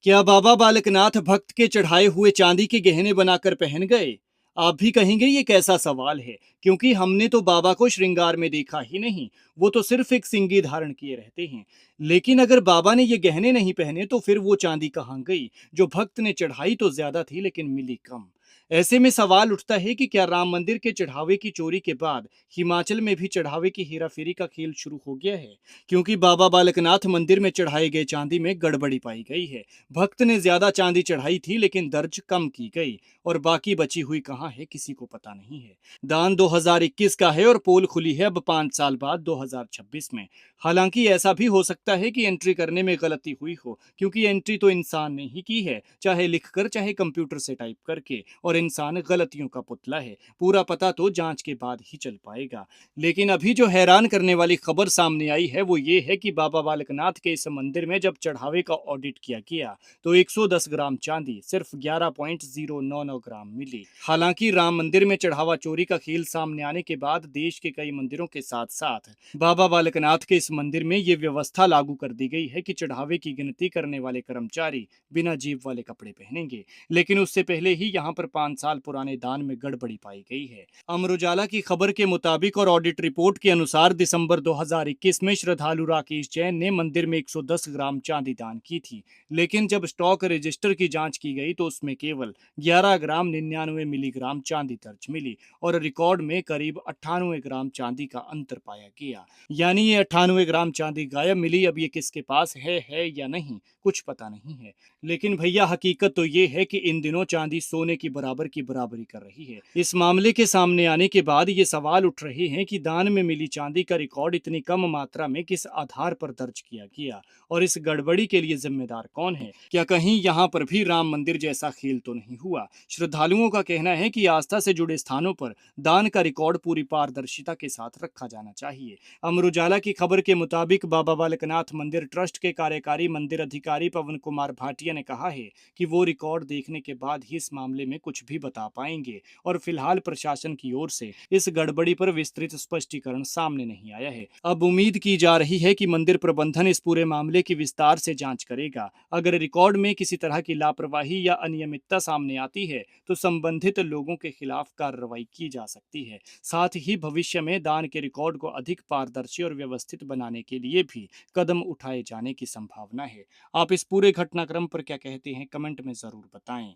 क्या बाबा बालकनाथ भक्त के चढ़ाए हुए चांदी के गहने बनाकर पहन गए? आप भी कहेंगे ये कैसा सवाल है, क्योंकि हमने तो बाबा को श्रृंगार में देखा ही नहीं। वो तो सिर्फ एक सिंगी धारण किए रहते हैं। लेकिन अगर बाबा ने ये गहने नहीं पहने तो फिर वो चांदी कहाँ गई? जो भक्त ने चढ़ाई तो ज्यादा थी लेकिन मिली कम। ऐसे में सवाल उठता है कि क्या राम मंदिर के चढ़ावे की चोरी के बाद हिमाचल में भी चढ़ावे की हेराफेरी का खेल शुरू हो गया है? क्योंकि बाबा बालकनाथ मंदिर में चढ़ाई गई चांदी में गड़बड़ी पाई गई है। भक्त ने ज्यादा चांदी चढ़ाई थी लेकिन दर्ज कम की गई, और बाकी बची हुई कहाँ है किसी को पता नहीं है। दान 2021 का है और पोल खुली है अब 5 साल बाद 2026 में। हालांकि ऐसा भी हो सकता है कि एंट्री करने में गलती हुई हो, क्योंकि एंट्री तो इंसान ने ही की है, चाहे लिखकर चाहे कंप्यूटर से टाइप करके, और इंसान गलतियों का पुतला है। पूरा पता तो जांच के बाद ही चल पाएगा। लेकिन अभी जो हैरान करने वाली खबर सामने आई है वो ये है कि बाबा बालकनाथ के इस मंदिर में जब चढ़ावे का ऑडिट किया गया तो 110 ग्राम चांदी सिर्फ 11.099 ग्राम मिली। हालांकि राम मंदिर में चढ़ावा चोरी का खेल सामने आने के बाद देश के कई मंदिरों के साथ साथ बाबा बालकनाथ के इस मंदिर में ये व्यवस्था लागू कर दी गई है कि चढ़ावे की गिनती करने वाले कर्मचारी बिना जेब वाले कपड़े पहनेंगे। लेकिन उससे पहले ही यहाँ पर 5 साल पुराने दान में गड़बड़ी पाई गई है। अमर उजाला की खबर के मुताबिक और ऑडिट रिपोर्ट के अनुसार दिसंबर 2021 में श्रद्धालु राकेश जैन ने मंदिर में 110 ग्राम चांदी दान की थी। लेकिन जब स्टॉक रजिस्टर की जांच की गई तो उसमें केवल 11 ग्राम 99 मिलीग्राम चांदी दर्ज मिली, और रिकॉर्ड में करीब 98 ग्राम चांदी का अंतर पाया गया। यानी ये 98 ग्राम चांदी गायब मिली। अब ये किसके पास है या नहीं कुछ पता नहीं है। लेकिन भैया हकीकत तो ये है कि इन दिनों चांदी सोने की बराबरी कर रही है। इस मामले के सामने आने के बाद ये सवाल उठ रहे हैं कि दान में मिली चांदी का रिकॉर्ड इतनी कम मात्रा में किस आधार पर दर्ज किया गया, और इस गड़बड़ी के लिए जिम्मेदार कौन है? क्या कहीं यहाँ पर भी राम मंदिर जैसा खेल तो नहीं हुआ? श्रद्धालुओं का कहना है कि आस्था से जुड़े स्थानों पर दान का रिकॉर्ड पूरी पारदर्शिता के साथ रखा जाना चाहिए। अमर उजाला की खबर के मुताबिक बाबा बालकनाथ मंदिर ट्रस्ट के कार्यकारी मंदिर अधिकारी पवन कुमार भाटिया ने कहा है कि वो रिकॉर्ड देखने के बाद ही इस मामले में कुछ भी बता पाएंगे, और फिलहाल प्रशासन की ओर से इस गड़बड़ी पर विस्तृत स्पष्टीकरण सामने नहीं आया है। अब उम्मीद की जा रही है कि मंदिर प्रबंधन इस पूरे मामले की विस्तार से जांच करेगा। अगर रिकॉर्ड में किसी तरह की लापरवाही या अनियमितता सामने आती है तो संबंधित लोगों के खिलाफ कार्रवाई की जा सकती है। साथ ही भविष्य में दान के रिकॉर्ड को अधिक पारदर्शी और व्यवस्थित बनाने के लिए भी कदम उठाए जाने की संभावना है। आप इस पूरे घटनाक्रम पर क्या कहते हैं, कमेंट में जरूर बताएं।